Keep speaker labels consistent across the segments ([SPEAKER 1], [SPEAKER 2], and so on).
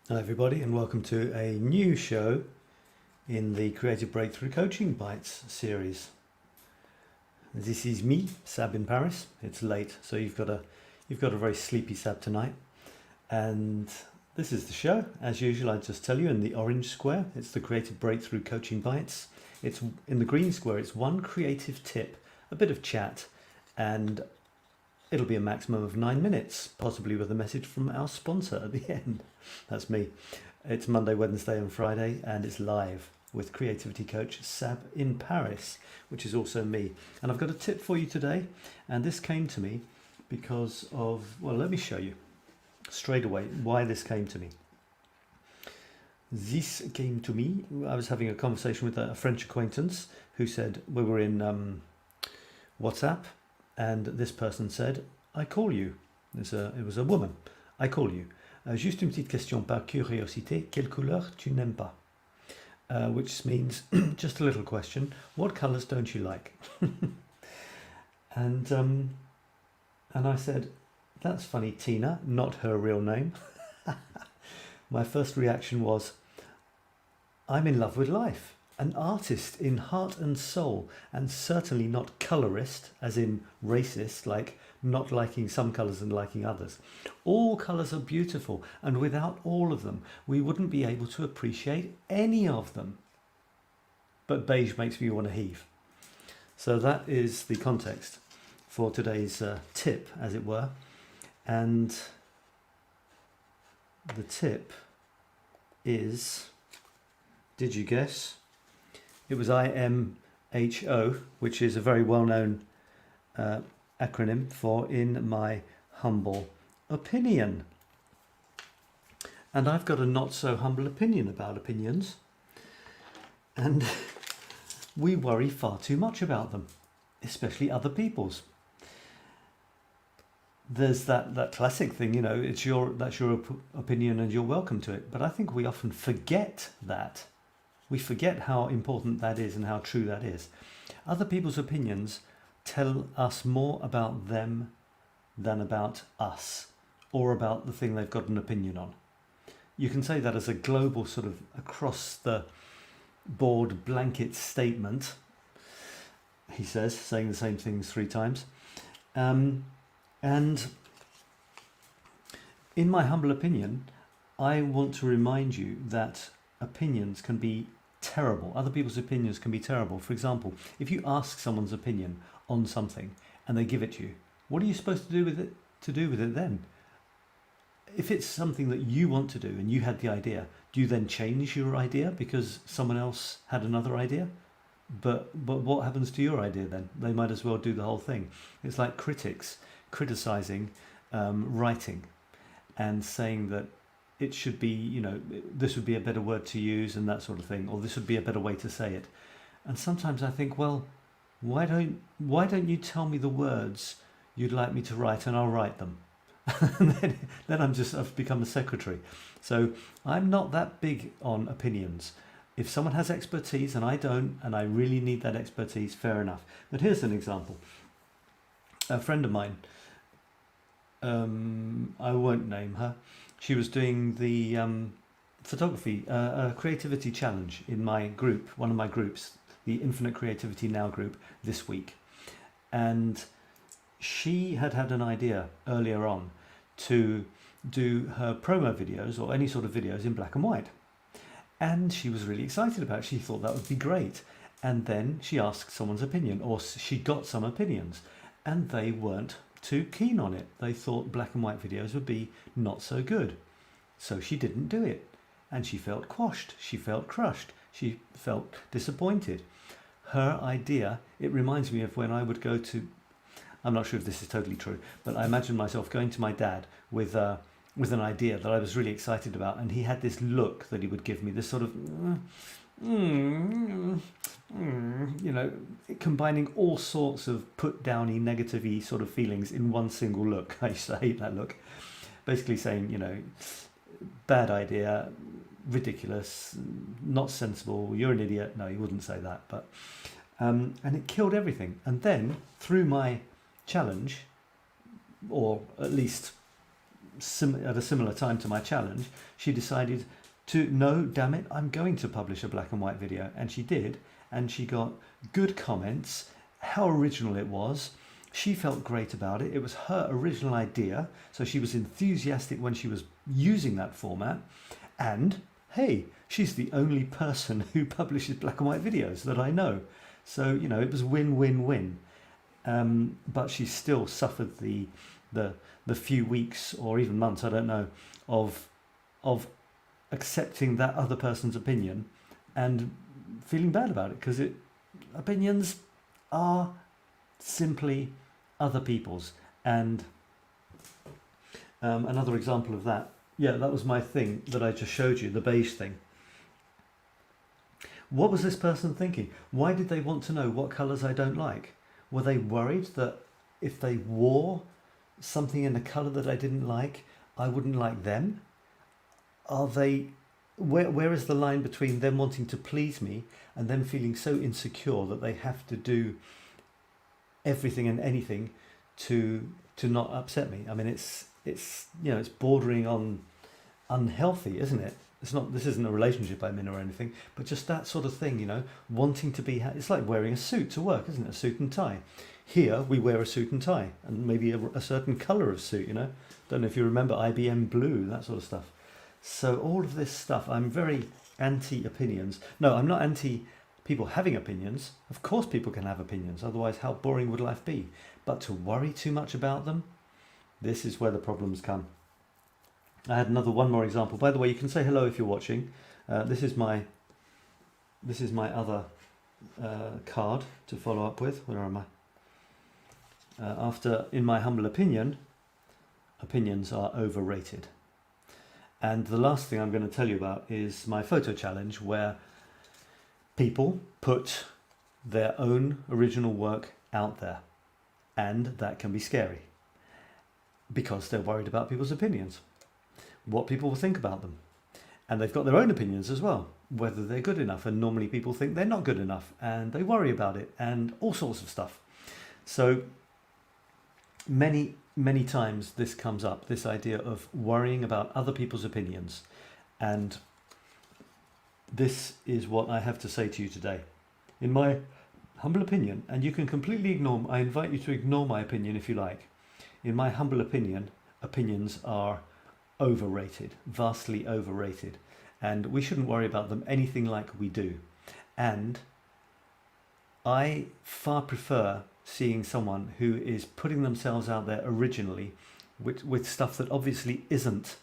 [SPEAKER 1] Hello everybody and welcome to a new show in the Creative Breakthrough Coaching Bites series. This is me, Sab in Paris. It's late, so you've got a very sleepy Sab tonight. And this is the show. As usual, I just tell you in the orange square, it's the Creative Breakthrough Coaching Bites. It's in the green square, it's one creative tip, a bit of chat, and it'll be a maximum of 9 minutes, possibly with a message from our sponsor at the end. That's me. It's Monday, Wednesday and Friday, and it's live with creativity coach Sab in Paris, which is also me. And I've got a tip for you today, and this came to me because of, well, let me show you straight away why this came to me. This came to me, I was having a conversation with a French acquaintance who said, we were in WhatsApp, and this person said, I call you. It was a woman. I call you. Juste une petite question par curiosité, quelle couleur tu n'aimes pas? Which means, just a little question, what colours don't you like? And I said, that's funny, Tina, not her real name. My first reaction was, I'm in love with life. An artist in heart and soul, and certainly not colourist, as in racist, like not liking some colours and liking others. All colours are beautiful, and without all of them, we wouldn't be able to appreciate any of them. But beige makes me want to heave. So that is the context for today's tip, as it were. And the tip is, did you guess? It was IMHO, which is a very well-known acronym for in my humble opinion. And I've got a not so humble opinion about opinions. And we worry far too much about them, especially other people's. There's that classic thing, you know, that's your opinion and you're welcome to it. But I think we often forget that. We forget how important that is and how true that is. Other people's opinions tell us more about them than about us, or about the thing they've got an opinion on. You can say that as a global sort of across the board blanket statement, he says, saying the same things 3 times. And in my humble opinion, I want to remind you that opinions can be terrible. Other people's opinions can be terrible. For example, if you ask someone's opinion on something and they give it to you, what are you supposed to do with it then? If it's something that you want to do and you had the idea, do you then change your idea because someone else had another idea? But what happens to your idea then? They might as well do the whole thing. It's like critics criticizing writing and saying that it should be, you know, this would be a better word to use and that sort of thing, or this would be a better way to say it. And sometimes I think, well, why don't you tell me the words you'd like me to write and I'll write them? And then I've become a secretary. So I'm not that big on opinions. If someone has expertise and I don't, and I really need that expertise, fair enough. But here's an example. A friend of mine, I won't name her, she was doing the photography, creativity challenge in my group, one of my groups, the Infinite Creativity Now group, this week. And she had an idea earlier on to do her promo videos or any sort of videos in black and white. And she was really excited about it. She thought that would be great. And then she asked someone's opinion, or she got some opinions, and they weren't too keen on it. They thought black and white videos would be not so good. So she didn't do it. And she felt quashed. She felt crushed. She felt disappointed. Her idea, it reminds me of when I would go to, I'm not sure if this is totally true, but I imagine myself going to my dad with an idea that I was really excited about, and he had this look that he would give me, this sort of, you know, combining all sorts of put-downy, negative-y sort of feelings in one single look. I used to hate that look. Basically saying, you know, bad idea, ridiculous, not sensible, you're an idiot. No, he wouldn't say that, but and it killed everything. And then through my challenge, or at least at a similar time to my challenge, she decided to, no, damn it, I'm going to publish a black and white video. And she did, and she got good comments, how original it was. She felt great about it. It was her original idea, so she was enthusiastic when she was using that format. And hey, she's the only person who publishes black and white videos that I know. So, you know, it was win-win-win. But she still suffered the few weeks or even months, I don't know, of accepting that other person's opinion and feeling bad about it, because opinions are simply other people's. And another example of that, yeah, that was my thing that I just showed you, the beige thing. What was this person thinking? Why did they want to know what colours I don't like? Were they worried that if they wore something in a colour that I didn't like, I wouldn't like them? Are they, where is the line between them wanting to please me and them feeling so insecure that they have to do everything and anything to not upset me? I mean, it's you know, it's bordering on unhealthy, isn't it? It's not, this isn't a relationship I'm in or anything, but just that sort of thing, you know, wanting to be, it's like wearing a suit to work, isn't it? A suit and tie. Here we wear a suit and tie, and maybe a certain colour of suit, you know. Don't know if you remember IBM blue, that sort of stuff. So all of this stuff, I'm very anti-opinions. No, I'm not anti people having opinions. Of course people can have opinions, otherwise how boring would life be? But to worry too much about them, this is where the problems come. I had one more example. By the way, you can say hello if you're watching. This is my other card to follow up with. Where am I? In my humble opinion, opinions are overrated. And the last thing I'm going to tell you about is my photo challenge, where people put their own original work out there, and that can be scary because they're worried about people's opinions, what people will think about them, and they've got their own opinions as well, whether they're good enough, and normally people think they're not good enough and they worry about it and all sorts of stuff. So many times this comes up, this idea of worrying about other people's opinions, and this is what I have to say to you today. In my humble opinion, and you can completely ignore, I invite you to ignore my opinion if you like. In my humble opinion, opinions are overrated, vastly overrated, and we shouldn't worry about them anything like we do. And I far prefer seeing someone who is putting themselves out there originally with stuff that obviously isn't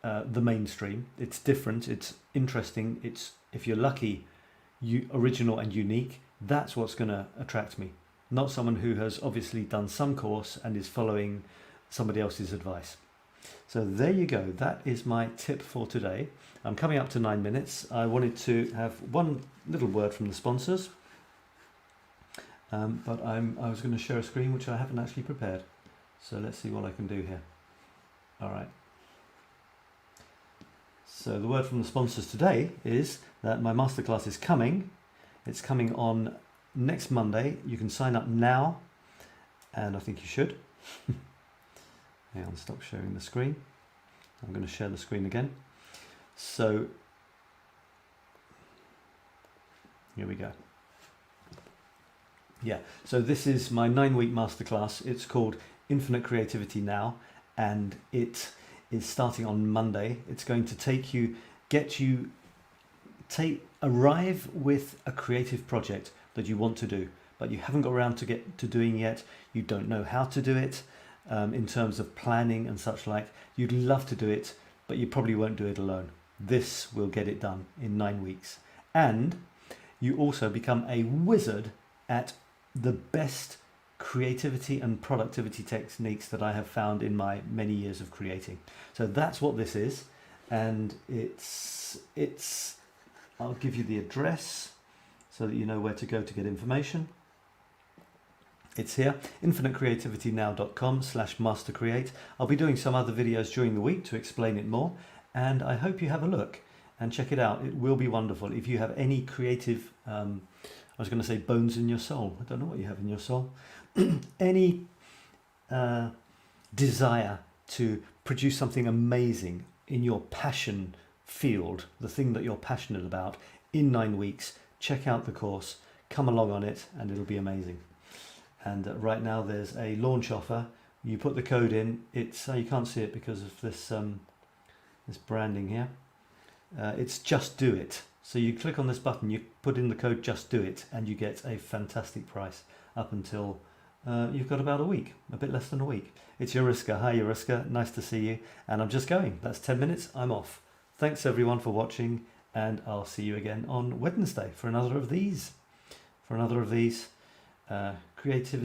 [SPEAKER 1] the mainstream. It's different, it's interesting, it's, if you're lucky, original and unique. That's what's going to attract me, not someone who has obviously done some course and is following somebody else's advice. So there you go, that is my tip for today. I'm coming up to 9 minutes. I wanted to have one little word from the sponsors, but I was going to share a screen which I haven't actually prepared. So let's see what I can do here. All right. So the word from the sponsors today is that my masterclass is coming. It's coming on next Monday. You can sign up now, and I think you should. Hang on, stop sharing the screen. I'm going to share the screen again. So here we go. Yeah, so this is my 9-week masterclass. It's called Infinite Creativity Now, and it is starting on Monday. It's going to arrive with a creative project that you want to do, but you haven't got around to doing yet. You don't know how to do it in terms of planning and such like. You'd love to do it, but you probably won't do it alone. This will get it done in 9 weeks. And you also become a wizard at the best creativity and productivity techniques that I have found in my many years of creating. So that's what this is, and I'll give you the address so that you know where to go to get information. It's here, infinitecreativitynow.com/mastercreate. I'll be doing some other videos during the week to explain it more, and I hope you have a look and check it out. It will be wonderful. If you have any creative, I was going to say bones in your soul. I don't know what you have in your soul. Any desire to produce something amazing in your passion field, the thing that you're passionate about, in 9 weeks, check out the course, come along on it, and it'll be amazing. And right now there's a launch offer. You put the code in. It's you can't see it because of this this branding here. It's Just Do It. So you click on this button, you put in the code Just Do It, and you get a fantastic price up until you've got about a week, a bit less than a week. It's Ďuriška. Hi Ďuriška, nice to see you. And I'm just going. That's 10 minutes. I'm off. Thanks everyone for watching, and I'll see you again on Wednesday for another of these. Creative